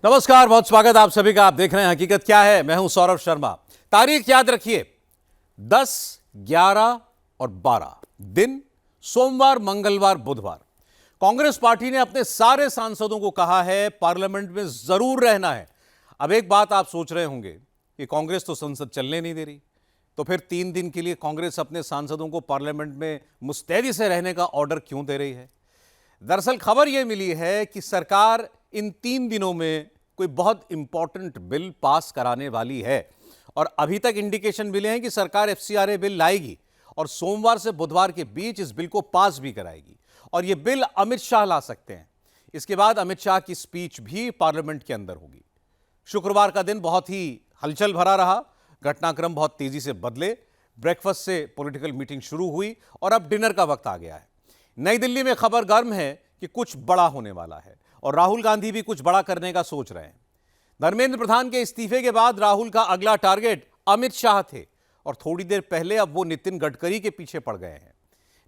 नमस्कार, बहुत स्वागत आप सभी का। आप देख रहे हैं हकीकत क्या है। मैं हूं सौरभ शर्मा। तारीख याद रखिए, 10, 11 और 12 दिन सोमवार, मंगलवार, बुधवार। कांग्रेस पार्टी ने अपने सारे सांसदों को कहा है पार्लियामेंट में जरूर रहना है। अब एक बात आप सोच रहे होंगे कि कांग्रेस तो संसद चलने नहीं दे रही, तो फिर 3 दिन के लिए कांग्रेस अपने सांसदों को पार्लियामेंट में मुस्तैदी से रहने का ऑर्डर क्यों दे रही है। दरअसल खबर यह मिली है कि सरकार इन 3 दिनों में कोई बहुत इंपॉर्टेंट बिल पास कराने वाली है और अभी तक इंडिकेशन मिले हैं कि सरकार एफसीआरए बिल लाएगी और सोमवार से बुधवार के बीच इस बिल को पास भी कराएगी और यह बिल अमित शाह ला सकते हैं। इसके बाद अमित शाह की स्पीच भी पार्लियामेंट के अंदर होगी। शुक्रवार का दिन बहुत ही हलचल भरा रहा, घटनाक्रम बहुत तेजी से बदले। ब्रेकफास्ट से पॉलिटिकल मीटिंग शुरू हुई और अब डिनर का वक्त आ गया है। नई दिल्ली में खबर गर्म है कि कुछ बड़ा होने वाला है और राहुल गांधी भी कुछ बड़ा करने का सोच रहे हैं। धर्मेंद्र प्रधान के इस्तीफे के बाद राहुल का अगला टारगेट अमित शाह थे और थोड़ी देर पहले अब वो नितिन गडकरी के पीछे पड़ गए हैं।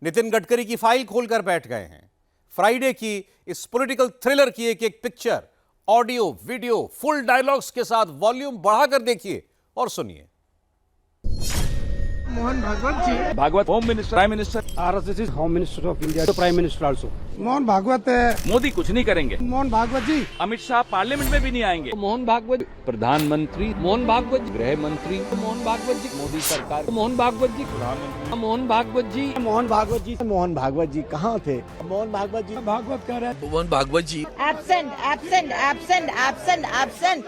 नितिन गडकरी की फाइल खोलकर बैठ गए हैं। फ्राइडे की इस पॉलिटिकल थ्रिलर की एक एक ऑडियो, वीडियो, फुल डायलॉग्स के साथ वॉल्यूम बढ़ाकर देखिए और सुनिए। Mohan Bhagwat ji, Bhagwat home minister, prime minister, RSS is Home Minister of India, तो prime minister also. Mohan Bhagwat है। मोदी कुछ नहीं करेंगे। मोहन भागवत जी, अमित शाह पार्लियामेंट में भी नहीं आएंगे। मोहन भागवत, प्रधानमंत्री मोहन भागवत, गृह मंत्री, मोहन भागवत जी, मोदी सरकार, मोहन भागवत जी, मोहन भागवत जी, मोहन भागवत जी, मोहन भागवत जी कहाँ थे? मोहन भागवत जी, भागवत कह रहे हैं। Mohan Bhagwat ji absent absent absent absent absent.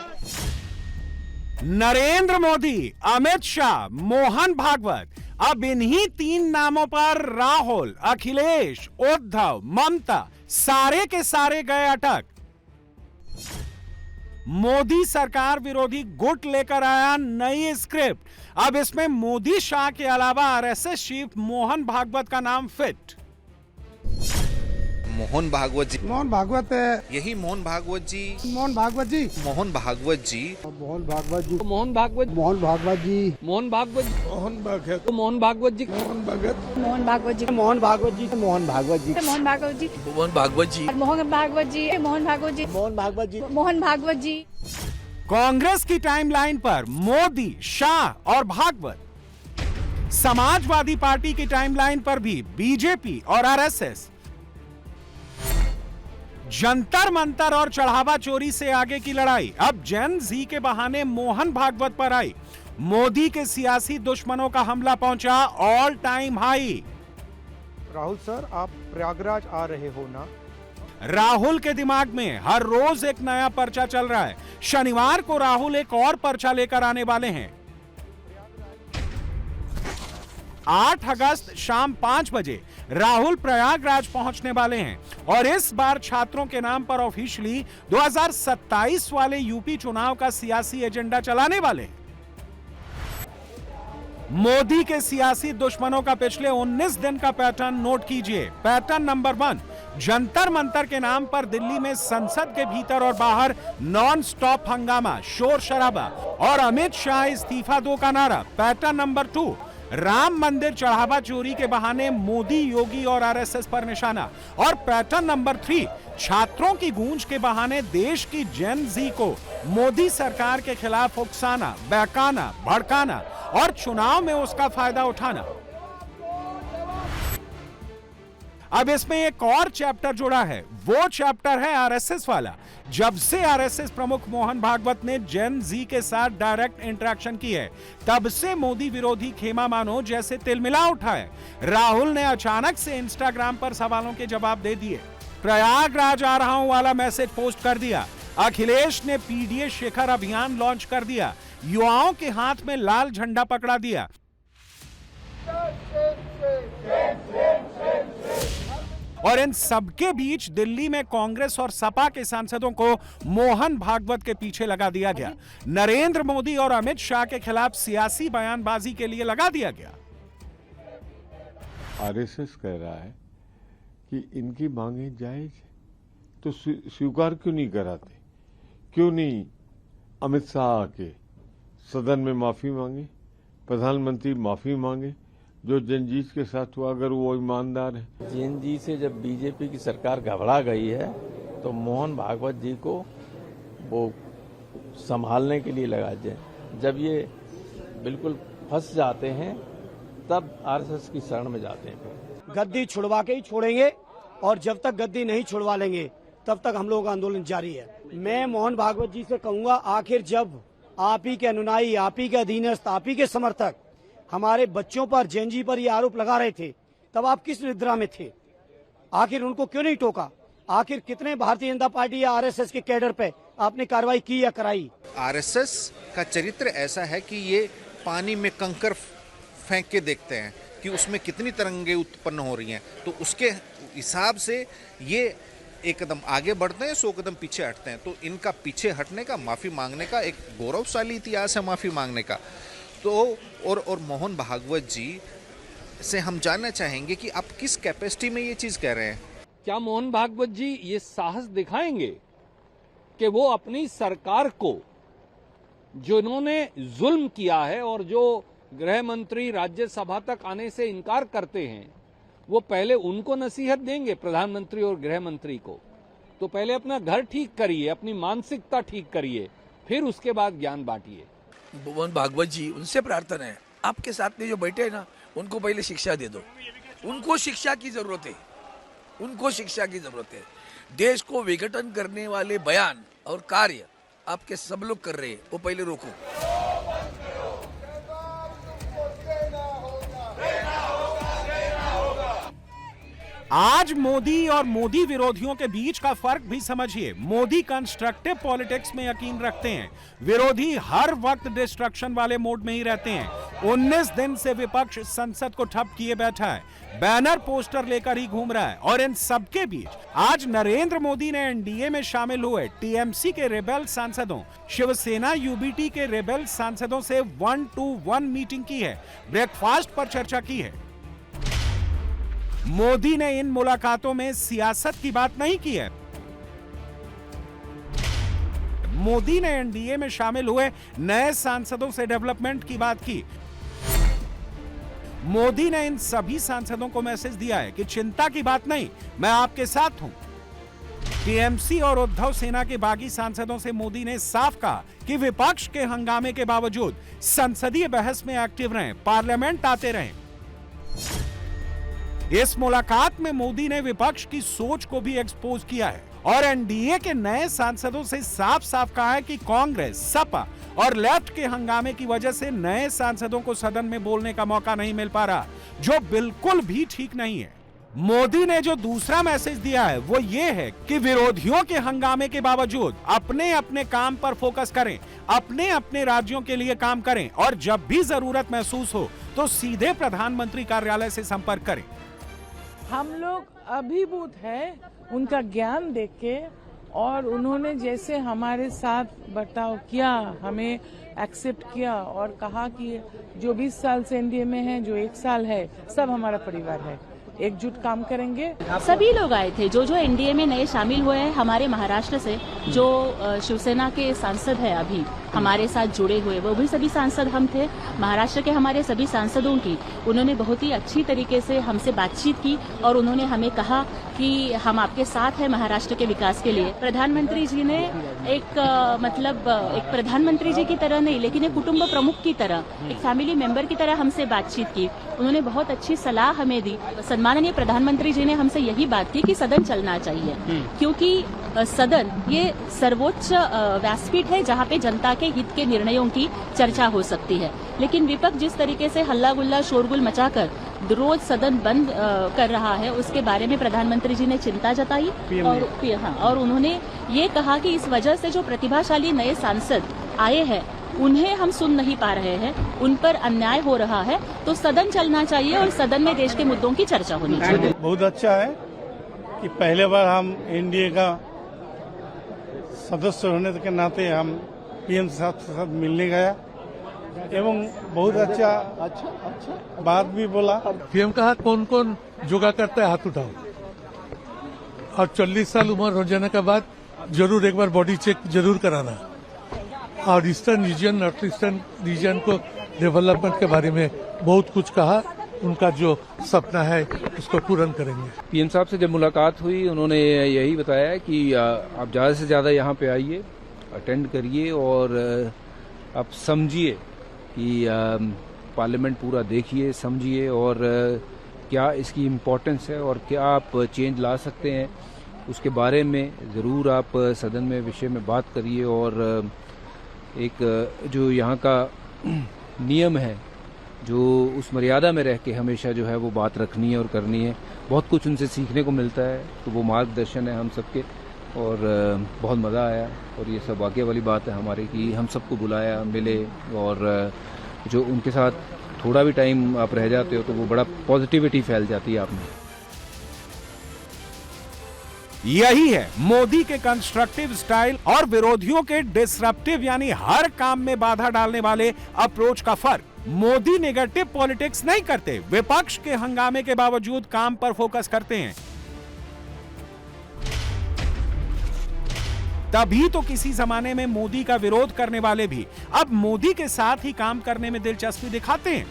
Narendra Modi, Amit Shah, Mohan Bhagwat, अब इन्हीं 3 नामों पर राहुल, अखिलेश, उद्धव, ममता सारे के सारे गए अटक। मोदी सरकार विरोधी गुट लेकर आया नई स्क्रिप्ट। अब इसमें मोदी शाह के अलावा आरएसएस चीफ मोहन भागवत का नाम फिट। मोहन भागवत जी, मोहन भागवत है। यही मोहन भागवत जी, मोहन भागवत जी, मोहन भागवत जी, मोहन भागवत जी, मोहन भागवत, मोहन भागवत जी, मोहन भागवत, मोहन भागवत, मोहन भागवत जी, मोहन भगत, मोहन भागवत जी, मोहन भागवत जी, मोहन भागवत जी, मोहन भागवत जी, मोहन भागवत जी, मोहन भागवत जी, मोहन भागवत जी, मोहन भागवत जी, मोहन भागवत जी। कांग्रेस की टाइमलाइन पर मोदी, शाह और भागवत। समाजवादी पार्टी की टाइमलाइन पर भी बीजेपी और आरएसएस। जंतर मंतर और चढ़ावा चोरी से आगे की लड़ाई अब जेन जी के बहाने मोहन भागवत पर आई। मोदी के सियासी दुश्मनों का हमला पहुंचा all time high. Rahul sir, आप प्रयागराज आ रहे हो ना? राहुल के दिमाग में हर रोज एक नया पर्चा चल रहा है। शनिवार को राहुल एक और पर्चा लेकर आने वाले हैं। 8 अगस्त शाम 5 बजे राहुल प्रयागराज पहुंचने वाले हैं और इस बार छात्रों के नाम पर ऑफिशियली 2027 वाले यूपी चुनाव का सियासी एजेंडा चलाने वाले हैं। मोदी के सियासी दुश्मनों का पिछले 19 दिन का पैटर्न नोट कीजिए। पैटर्न नंबर 1, जंतर मंतर के नाम पर दिल्ली में संसद के भीतर और बाहर नॉन स्टॉप हंगामा, शोर शराबा और अमित शाह इस्तीफा दो का नारा। पैटर्न नंबर 2, राम मंदिर चढ़ावा चोरी के बहाने मोदी, योगी और आरएसएस पर निशाना। और पैटर्न नंबर 3, छात्रों की गूंज के बहाने देश की जेन जी को मोदी सरकार के खिलाफ उकसाना, बहकाना, भड़काना और चुनाव में उसका फायदा उठाना। अब इसमें एक और चैप्टर जुड़ा है, वो चैप्टर है आरएसएस वाला। जब से आरएसएस प्रमुख मोहन भागवत ने जेन जी के साथ डायरेक्ट इंटरेक्शन की है, तब से मोदी विरोधी खेमा मानो जैसे तिलमिला उठा है। राहुल ने अचानक से इंस्टाग्राम पर सवालों के जवाब दे दिए, प्रयागराज आ रहा हूं वाला मैसेज पोस्ट कर दिया। अखिलेश ने पीडीए शिखर अभियान लॉन्च कर दिया, युवाओं के हाथ में लाल झंडा पकड़ा दिया। और इन सबके बीच दिल्ली में कांग्रेस और सपा के सांसदों को मोहन भागवत के पीछे लगा दिया गया। नरेंद्र मोदी और अमित शाह के खिलाफ सियासी बयानबाजी के लिए लगा दिया गया। आरएसएस कह रहा है कि इनकी मांगे जायज है, तो स्वीकार क्यों नहीं कराते? क्यों नहीं अमित शाह आके सदन में माफी मांगे, प्रधानमंत्री माफी मांगे? जो जनजीत के साथ हुआ, अगर वो ईमानदार है। जेएनजी से जब बीजेपी की सरकार घबरा गई है तो मोहन भागवत जी को वो संभालने के लिए लगाए जाए। जब ये बिल्कुल फंस जाते हैं तब आरएसएस की शरण में जाते हैं। गद्दी छुड़वा के ही छोड़ेंगे और जब तक गद्दी नहीं छुड़वा लेंगे तब तक हम लोगों का आंदोलन जारी है। मैं मोहन भागवत जी से कहूंगा, आखिर जब आप ही के अनुयायी, आप ही के अधीनस्थ, आप ही के समर्थक हमारे बच्चों पर, जैन जी पर ये आरोप लगा रहे थे, तब आप किस निद्रा में थे? आखिर उनको क्यों नहीं टोका? आखिर कितने भारतीय जनता पार्टी या आरएसएस के कैडर पे आपने कार्रवाई की या कराई? आरएसएस का चरित्र ऐसा है कि ये पानी में कंकर फेंक के देखते हैं कि उसमें कितनी तरंगे उत्पन्न हो रही हैं, तो उसके हिसाब से ये एक कदम आगे बढ़ते हैं, 100 कदम पीछे हटते हैं। तो इनका पीछे हटने का, माफ़ी मांगने का एक गौरवशाली इतिहास है माफ़ी मांगने का। तो और मोहन भागवत जी से हम जानना चाहेंगे कि आप किस कैपेसिटी में ये चीज़ कह रहे हैं। क्या मोहन भागवत जी ये साहस दिखाएंगे कि वो अपनी सरकार को, जिन्होंने जुल्म किया है और जो गृह मंत्री राज्यसभा तक आने से इनकार करते हैं, वो पहले उनको नसीहत देंगे, प्रधानमंत्री और गृह मंत्री को? तो पहले अपना घर ठीक करिए, अपनी मानसिकता ठीक करिए, फिर उसके बाद ज्ञान बांटिए। मोहन भागवत जी, उनसे प्रार्थना है, आपके साथ में जो बैठे हैं ना, उनको पहले शिक्षा दे दो। उनको शिक्षा की जरूरत है, उनको शिक्षा की जरूरत है। देश को विघटन करने वाले बयान और कार्य आपके सब लोग कर रहे हैं, वो पहले रोको। आज मोदी और मोदी विरोधियों के बीच का फर्क भी समझिए। मोदी कंस्ट्रक्टिव पॉलिटिक्स में यकीन रखते हैं, विरोधी हर वक्त डिस्ट्रक्शन वाले मोड में ही रहते हैं। 19 दिन से विपक्ष संसद को ठप किए बैठा है, बैनर पोस्टर लेकर ही घूम रहा है। और इन सबके बीच आज नरेंद्र मोदी ने एनडीए में शामिल हुए टीएमसी के रेबेल सांसदों, शिवसेना यूबीटी के रेबेल सांसदों से 1-to-1 मीटिंग की है, ब्रेकफास्ट पर चर्चा की है। मोदी ने इन मुलाकातों में सियासत की बात नहीं की है। मोदी ने एनडीए में शामिल हुए नए सांसदों से डेवलपमेंट की बात की। मोदी ने इन सभी सांसदों को मैसेज दिया है कि चिंता की बात नहीं, मैं आपके साथ हूं। टीएमसी और उद्धव सेना के बागी सांसदों से मोदी ने साफ कहा कि विपक्ष के हंगामे के बावजूद संसदीय बहस में एक्टिव रहें, पार्लियामेंट आते रहें। इस मुलाकात में मोदी ने विपक्ष की सोच को भी एक्सपोज किया है और एनडीए के नए सांसदों से साफ साफ कहा है कि कांग्रेस, सपा और लेफ्ट के हंगामे की वजह से नए सांसदों को सदन में बोलने का मौका नहीं मिल पा रहा, जो बिल्कुल भी ठीक नहीं है। मोदी ने जो दूसरा मैसेज दिया है वो ये है कि विरोधियों के हंगामे के बावजूद अपने अपने काम पर फोकस करें, अपने अपने राज्यों के लिए काम करें और जब भी जरूरत महसूस हो तो सीधे प्रधानमंत्री कार्यालय से संपर्क करें। हम लोग अभिभूत है उनका ज्ञान देख के, और उन्होंने जैसे हमारे साथ बर्ताव किया, हमें एक्सेप्ट किया और कहा कि जो 20 साल से एनडीए में है, जो 1 साल है, सब हमारा परिवार है, एकजुट काम करेंगे। सभी लोग आए थे जो एनडीए में नए शामिल हुए हैं। हमारे महाराष्ट्र से जो शिवसेना के सांसद है अभी हमारे साथ जुड़े हुए, वो भी सभी सांसद हम थे। महाराष्ट्र के हमारे सभी सांसदों की उन्होंने बहुत ही अच्छी तरीके से हमसे बातचीत की और उन्होंने हमें कहा कि हम आपके साथ हैं महाराष्ट्र के विकास के लिए। प्रधानमंत्री जी ने एक प्रधानमंत्री जी की तरह नहीं, लेकिन एक कुटुंब प्रमुख की तरह, एक फैमिली मेंबर की तरह हमसे बातचीत की। उन्होंने बहुत अच्छी सलाह हमें दी। सम्माननीय प्रधानमंत्री जी ने हमसे यही बात की कि सदन चलना चाहिए, क्योंकि सदन ये सर्वोच्च व्यासपीठ है जहाँ पे जनता के हित के निर्णयों की चर्चा हो सकती है। लेकिन विपक्ष जिस तरीके से हल्ला गुल्ला शोरगुल मचाकर रोज सदन बंद कर रहा है, उसके बारे में प्रधानमंत्री जी ने चिंता जताई और उन्होंने ये कहा कि इस वजह से जो प्रतिभाशाली नए सांसद आए हैं उन्हें हम सुन नहीं पा रहे हैं, उन पर अन्याय हो रहा है, तो सदन चलना चाहिए और सदन में देश के मुद्दों की चर्चा होनी चाहिए। बहुत अच्छा है कि पहले बार हम एनडीए का सदस्य होने के नाते हम पीएम साहब के साथ मिलने गया एवं बहुत अच्छा बात भी बोला। पीएम कहा कौन कौन योगा करता है हाथ उठाओ, और 40 साल उम्र हो जाने के बाद जरूर एक बार बॉडी चेक जरूर कराना, और eastern region, north eastern region को डेवलपमेंट के बारे में बहुत कुछ कहा। उनका जो सपना है उसको पूर्ण करेंगे। पीएम साहब से जब मुलाकात हुई उन्होंने यही बताया कि आप ज़्यादा से ज़्यादा यहाँ पे आइए, अटेंड करिए और आप समझिए कि पार्लियामेंट पूरा देखिए, समझिए और क्या इसकी इम्पोर्टेंस है और क्या आप चेंज ला सकते हैं, उसके बारे में ज़रूर आप सदन में विषय में बात करिए। और एक जो यहाँ का नियम है, जो उस मर्यादा में रह के हमेशा जो है वो बात रखनी है और करनी है। बहुत कुछ उनसे सीखने को मिलता है, तो वो मार्गदर्शन है हम सबके और बहुत मज़ा आया। और ये सौभाग्य वाली बात है हमारे कि हम सबको बुलाया, मिले और जो उनके साथ थोड़ा भी टाइम आप रह जाते हो तो वो बड़ा पॉजिटिविटी फैल जाती है आप में। यही है मोदी के कंस्ट्रक्टिव स्टाइल और विरोधियों के डिसरप्टिव यानी हर काम में बाधा डालने वाले अप्रोच का फर्क। मोदी नेगेटिव पॉलिटिक्स नहीं करते, विपक्ष के हंगामे के बावजूद काम पर फोकस करते हैं। तभी तो किसी जमाने में मोदी का विरोध करने वाले भी अब मोदी के साथ ही काम करने में दिलचस्पी दिखाते हैं।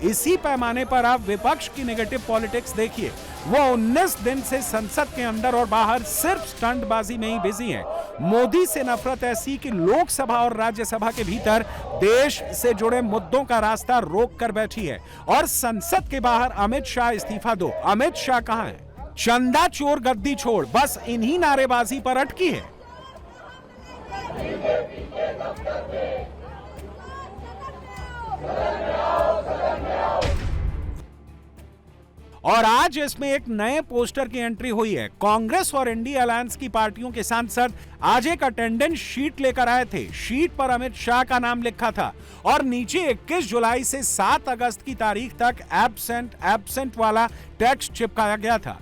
इसी पैमाने पर आप विपक्ष की नेगेटिव पॉलिटिक्स देखिए। वो 19 दिन से संसद के अंदर और बाहर सिर्फ स्टंटबाजी में ही बिजी हैं। मोदी से नफरत ऐसी कि लोकसभा और राज्यसभा के भीतर देश से जुड़े मुद्दों का रास्ता रोक कर बैठी है। और संसद के बाहर अमित शाह इस्तीफा दो। अमित शाह कहां है? चंदा चोर गद्दी छोड़, बस इन्हीं नारेबाजी पर अटकी है। और आज इसमें एक नए पोस्टर की एंट्री हुई है। कांग्रेस और इंडिया अलायंस की पार्टियों के सांसद आज एक अटेंडेंस शीट लेकर आए थे। शीट पर अमित शाह का नाम लिखा था और नीचे 21 जुलाई से 7 अगस्त की तारीख तक एब्सेंट वाला टेक्स्ट चिपकाया गया था।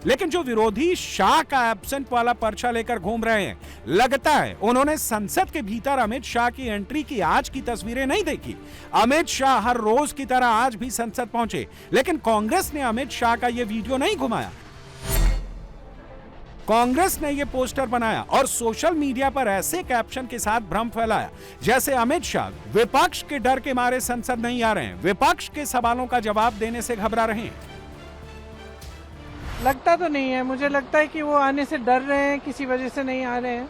लेकिन जो विरोधी शाह का एब्सेंट वाला पर्चा लेकर घूम रहे हैं, लगता है उन्होंने संसद के भीतर अमित शाह की एंट्री की आज की तस्वीरें नहीं देखी। अमित शाह हर रोज की तरह आज भी संसद पहुंचे, लेकिन कांग्रेस ने अमित शाह का यह वीडियो नहीं घुमाया। कांग्रेस ने यह पोस्टर बनाया और सोशल मीडिया पर ऐसे कैप्शन के साथ भ्रम फैलाया जैसे अमित शाह विपक्ष के डर के मारे संसद नहीं आ रहे हैं, विपक्ष के सवालों का जवाब देने से घबरा रहे हैं। लगता तो नहीं है, मुझे लगता है कि वो आने से डर रहे हैं, किसी वजह से नहीं आ रहे हैं।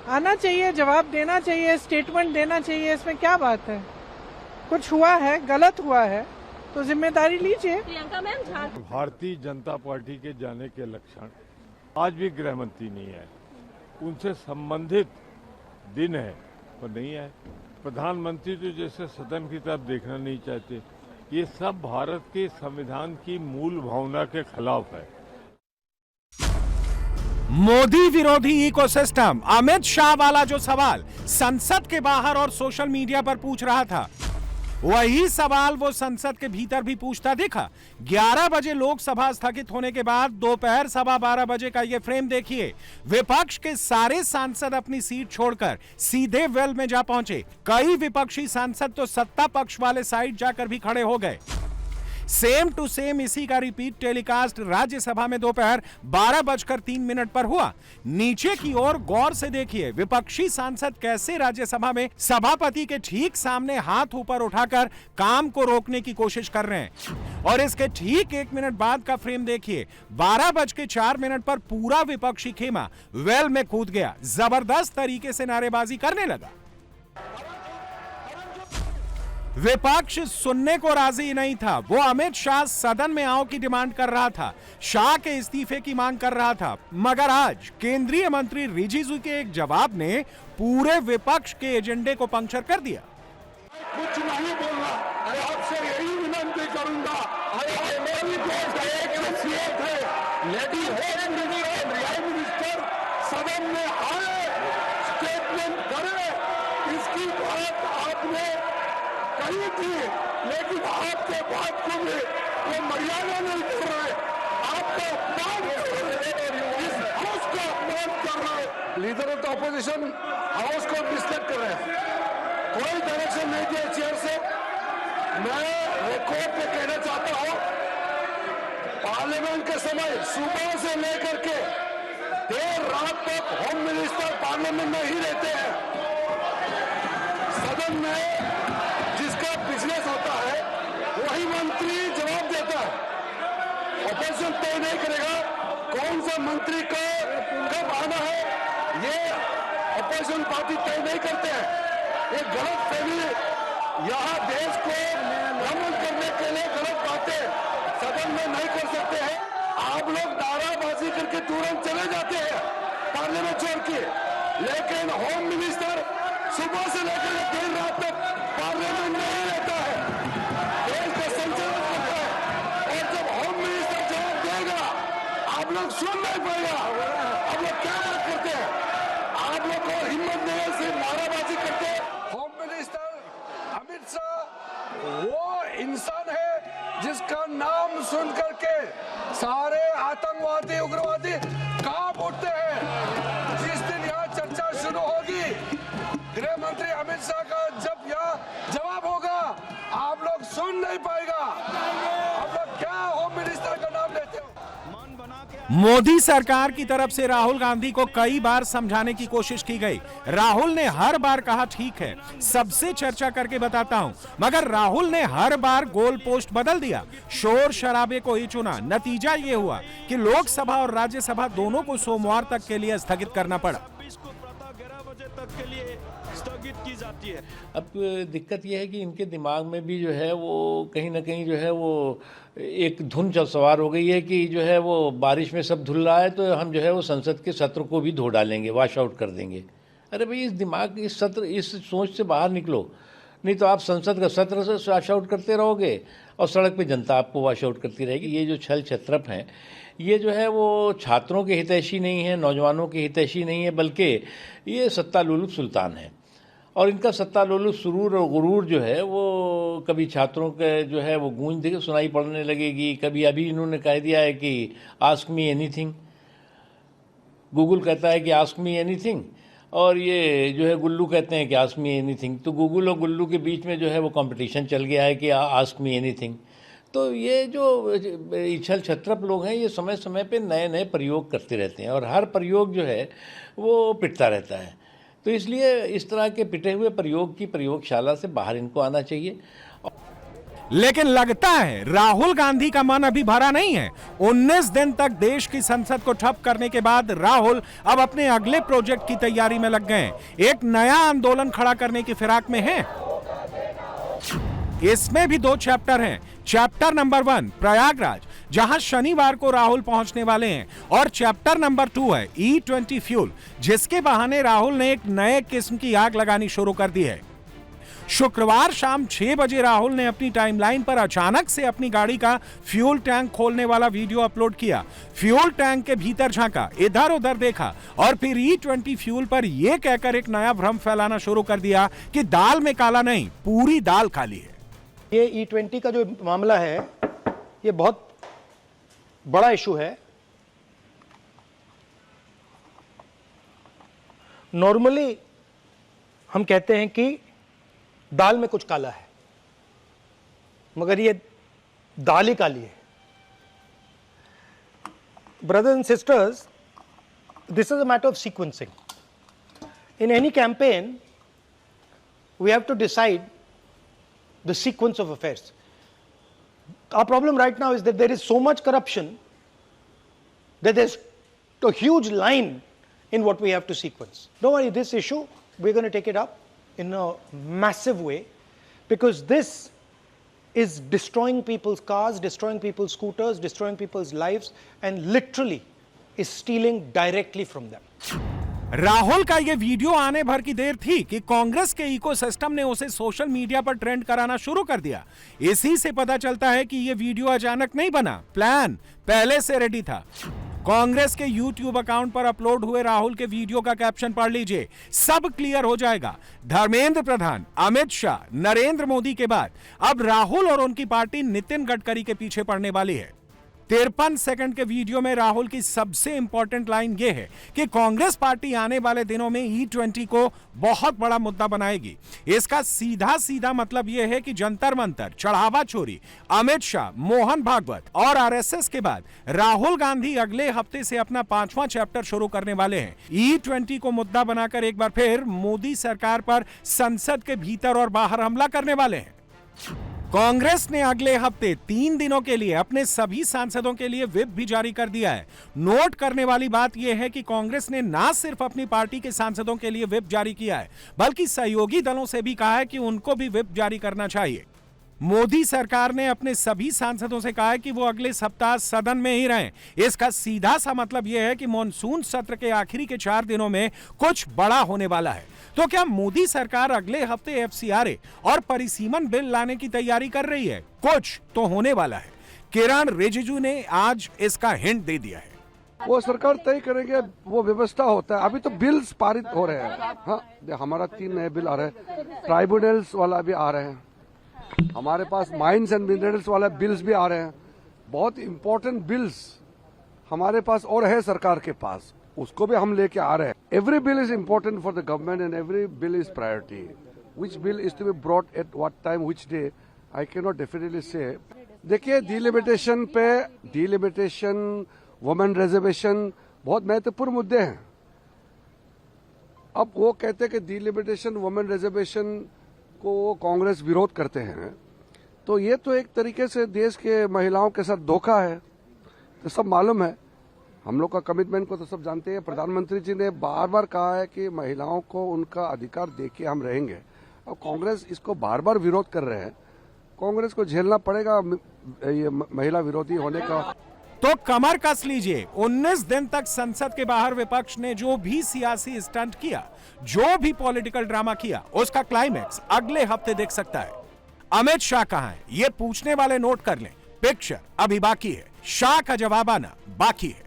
आना चाहिए, जवाब देना चाहिए, स्टेटमेंट देना चाहिए, इसमें क्या बात है? कुछ हुआ है, गलत हुआ है तो जिम्मेदारी लीजिए। भारतीय जनता पार्टी के जाने के लक्षण आज भी गृह मंत्री नहीं है, उनसे संबंधित दिन है पर नहीं है। प्रधानमंत्री तो जैसे सदन की तरफ देखना नहीं चाहते। ये सब भारत के संविधान की मूल भावना के खिलाफ है। मोदी विरोधी इकोसिस्टम, अमित शाह वाला जो सवाल संसद के बाहर और सोशल मीडिया पर पूछ रहा था, वही सवाल वो संसद के भीतर भी पूछता दिखा। 11 बजे लोकसभा स्थगित होने के बाद दोपहर 12:15 बजे का ये फ्रेम देखिए। विपक्ष के सारे सांसद अपनी सीट छोड़कर सीधे वेल में जा पहुंचे। कई विपक्षी सांसद तो सत्ता पक्ष वाले साइड जाकर भी खड़े हो गए। सेम टू सेम इसी का रिपीट टेलीकास्ट राज्यसभा में दोपहर 12:03 पर हुआ। नीचे की ओर गौर से देखिए, विपक्षी सांसद कैसे राज्यसभा में सभापति के ठीक सामने हाथ ऊपर उठाकर काम को रोकने की कोशिश कर रहे हैं। और इसके ठीक 1 मिनट बाद का फ्रेम देखिए, 12:04 पर पूरा विपक्षी खेमा वेल में कूद गया, जबरदस्त तरीके से नारेबाजी करने लगा। विपक्ष सुनने को राजी नहीं था। वो अमित शाह सदन में आओ की डिमांड कर रहा था, शाह के इस्तीफे की मांग कर रहा था। मगर आज केंद्रीय मंत्री रिजिजू के एक जवाब ने पूरे विपक्ष के एजेंडे को पंक्चर कर दिया। कुछ नहीं बोलना, आपसे यही विनती करूंगा, सदन में आए, स्टेटमेंट करे। इसकी बात आपने कही थी, लेकिन आपके बात को भी वो मर्यादा नहीं कर रहे, आपका अपमान कर रहे, इस हाउस का अपमान कर रहे। Leader of the opposition house को डिस्टर्ब कर रहे हैं, कोई डायरेक्शन नहीं दिया चेयर से। मैं रिकॉर्ड पे कहना चाहता हूं, पार्लियामेंट के समय सुबह से लेकर के देर रात तक होम मिनिस्टर पार्लियामेंट में ही रहते हैं। सदन में जिसका बिजनेस होता है वही मंत्री जवाब देता है। ऑपोजिशन तय नहीं करेगा, कौन सा मंत्री को कब आना है ये अपोजिशन पार्टी तय नहीं करते हैं। ये गलत फहमी यहाँ देश को भ्रमण करने के लिए गलत बातें सदन में नहीं कर सकते हैं। आप लोग नाराबाजी करके तुरंत चले जाते हैं पार्लियामेंट छोड़ के, लेकिन होम मिनिस्टर सुबह से लेकर देर रात तक पार्लियामेंट में ही रहता है, देश का संचालन करता है, और जब होम मिनिस्टर जवाब देगा आप लोग सुन नहीं पाएगा। आप लोग क्या बात करते हैं? आप लोग को हिम्मत नहीं है, सिर्फ नाराबाजी करते हैं। होम मिनिस्टर अमित शाह वो इंसान है जिसका नाम सुन करके सारे आतंकवादी उग्रवादी कांप उठते हैं। जिस दिन यहाँ चर्चा शुरू होगी गृह मंत्री अमित शाह का जब यहाँ जवाब होगा आप लोग सुन नहीं पाएगा। आप लोग क्या होम मिनिस्टर का नाम लेते हो? मोदी सरकार की तरफ से राहुल गांधी को कई बार समझाने की कोशिश की गई। राहुल ने हर बार कहा ठीक है सबसे चर्चा करके बताता हूं, मगर राहुल ने हर बार गोल पोस्ट बदल दिया, शोर शराबे को ही चुना। नतीजा ये हुआ कि लोकसभा और राज्यसभा दोनों को सोमवार तक के लिए स्थगित करना पड़ा। स्थगित की जाती है। अब दिक्कत यह है कि इनके दिमाग में भी जो है वो कहीं ना कहीं जो है वो एक धुन जब सवार हो गई है कि जो है वो बारिश में सब धुल रहा है तो हम जो है वो संसद के सत्र को भी धो डालेंगे, वॉश आउट कर देंगे। अरे भाई इस दिमाग इस सत्र इस सोच से बाहर निकलो, नहीं तो आप संसद का सत्र से वॉश आउट करते रहोगे और सड़क पे जनता आपको वॉश आउट करती रहेगी। ये जो छल छत्रप हैं ये जो है वो छात्रों के हितैषी नहीं है, नौजवानों के हितैषी नहीं है, बल्कि ये सत्ता लुलुफ सुल्तान है। और इनका सत्ता लुलुफ सुरूर और गुरूर जो है वो कभी छात्रों के जो है वो गूंज सुनाई पड़ने लगेगी, कभी अभी इन्होंने कह दिया है कि आस्क मी एनीथिंग, गूगल कहता है कि आस्क मी एनीथिंग, और ये जो है गुल्लू कहते हैं कि आस्क मी एनीथिंग। तो गूगल और गुल्लू के बीच में जो है वो कंपटीशन चल गया है कि आस्क मी एनीथिंग। तो ये जो इछल छत्रप लोग हैं ये समय समय पे नए नए प्रयोग करते रहते हैं और हर प्रयोग जो है वो पिटता रहता है। तो इसलिए इस तरह के पिटे हुए प्रयोग की प्रयोगशाला से बाहर इनको आना चाहिए। लेकिन लगता है राहुल गांधी का मन अभी भरा नहीं है। 19 दिन तक देश की संसद को ठप करने के बाद राहुल अब अपने अगले प्रोजेक्ट की तैयारी में लग गए हैं। एक नया आंदोलन खड़ा करने की फिराक में हैं। इसमें भी 2 चैप्टर हैं। चैप्टर नंबर 1 प्रयागराज, जहां शनिवार को राहुल पहुंचने वाले हैं, और चैप्टर नंबर 2 है E20 फ्यूल, जिसके बहाने राहुल ने एक नए किस्म की आग लगानी शुरू कर दी है। शुक्रवार शाम 6 बजे राहुल ने अपनी टाइमलाइन पर अचानक से अपनी गाड़ी का फ्यूल टैंक खोलने वाला वीडियो अपलोड किया। फ्यूल टैंक के भीतर झांका, इधर उधर देखा और फिर E20 फ्यूल पर यह कहकर एक नया भ्रम फैलाना शुरू कर दिया कि दाल में काला नहीं, पूरी दाल काली है। ये E20 का जो मामला है ये बहुत बड़ा इशू है। नॉर्मली हम कहते हैं कि दाल में कुछ काला है, मगर ये दाल ही काली है। Brothers and sisters, this is a matter of sequencing. In any campaign we have to decide the sequence of affairs. Our problem right now is that there is so much corruption that there's a huge line in what we have to sequence. Don't worry, this issue, we're going to take it up in a massive way, because this is destroying people's cars, destroying people's scooters, destroying people's lives, and literally is stealing directly from them. Rahul का यह video आने भर की देर थी कि कांग्रेस के ecosystem ने उसे सोशल मीडिया पर ट्रेंड कराना शुरू कर दिया। इसी से पता चलता है कि यह वीडियो अचानक नहीं बना, प्लान पहले से रेडी था। कांग्रेस के YouTube अकाउंट पर अपलोड हुए राहुल के वीडियो का कैप्शन पढ़ लीजिए, सब क्लियर हो जाएगा। धर्मेंद्र प्रधान, अमित शाह, नरेंद्र मोदी के बाद अब राहुल और उनकी पार्टी नितिन गडकरी के पीछे पड़ने वाली है। 53 सेकंड के वीडियो में राहुल की सबसे इंपॉर्टेंट लाइन यह है कि कांग्रेस पार्टी आने वाले दिनों में E20 को बहुत बड़ा मुद्दा बनाएगी। इसका सीधा सीधा मतलब यह है कि जंतर मंतर, चढ़ावा चोरी, अमित शाह, मोहन भागवत और RSS के बाद राहुल गांधी अगले हफ्ते से अपना 5वां चैप्टर शुरू करने वाले हैं। E20 को मुद्दा बनाकर एक बार फिर मोदी सरकार पर संसद के भीतर और बाहर हमला करने वाले हैं। कांग्रेस ने अगले हफ्ते 3 दिनों के लिए अपने सभी सांसदों के लिए व्हिप भी जारी कर दिया है। नोट करने वाली बात यह है कि कांग्रेस ने ना सिर्फ अपनी पार्टी के सांसदों के लिए व्हिप जारी किया है, बल्कि सहयोगी दलों से भी कहा है कि उनको भी व्हिप जारी करना चाहिए। मोदी सरकार ने अपने सभी सांसदों से कहा है कि वो अगले सप्ताह सदन में ही रहें। इसका सीधा सा मतलब यह है कि मॉनसून सत्र के आखिरी के 4 दिनों में कुछ बड़ा होने वाला है। तो क्या मोदी सरकार अगले हफ्ते एफसीआरए और परिसीमन बिल लाने की तैयारी कर रही है? कुछ तो होने वाला है। किरण रिजिजू ने आज इसका हिंट दे दिया है। वो सरकार तय करेंगे, वो व्यवस्था होता है। अभी तो बिल्स पारित हो रहे हैं। हाँ, हमारा 3 नए बिल आ रहे हैं, ट्राइब्यूनल्स वाला भी आ रहे हैं, हमारे पास माइंस एंड मिनरल्स वाला बिल्स भी आ रहे हैं। बहुत इंपॉर्टेंट बिल्स हमारे पास और है सरकार के पास, उसको भी हम लेके आ रहे हैं। Every bill is important for the government and every bill is priority. Which bill is to be brought at what time, which day, I can not definitely say. देखिए, डिलिमिटेशन, वुमेन रिजर्वेशन बहुत महत्वपूर्ण मुद्दे हैं। अब वो कहते हैं कि डिलिमिटेशन, वुमेन रिजर्वेशन को कांग्रेस विरोध करते हैं, तो ये तो एक तरीके से देश के महिलाओं के साथ धोखा है। तो सब मालूम है, हम लोग का कमिटमेंट को तो सब जानते हैं। प्रधानमंत्री जी ने बार बार कहा है कि महिलाओं को उनका अधिकार देके हम रहेंगे, और कांग्रेस इसको बार बार विरोध कर रहे हैं। कांग्रेस को झेलना पड़ेगा ये महिला विरोधी होने का। तो कमर कस लीजिए। 19 दिन तक संसद के बाहर विपक्ष ने जो भी सियासी स्टंट किया, जो भी पॉलिटिकल ड्रामा किया, उसका क्लाइमैक्स अगले हफ्ते देख सकता है। अमित शाह कहां है, ये पूछने वाले नोट कर लें। पिक्चर अभी बाकी है, शाह का जवाब आना बाकी है।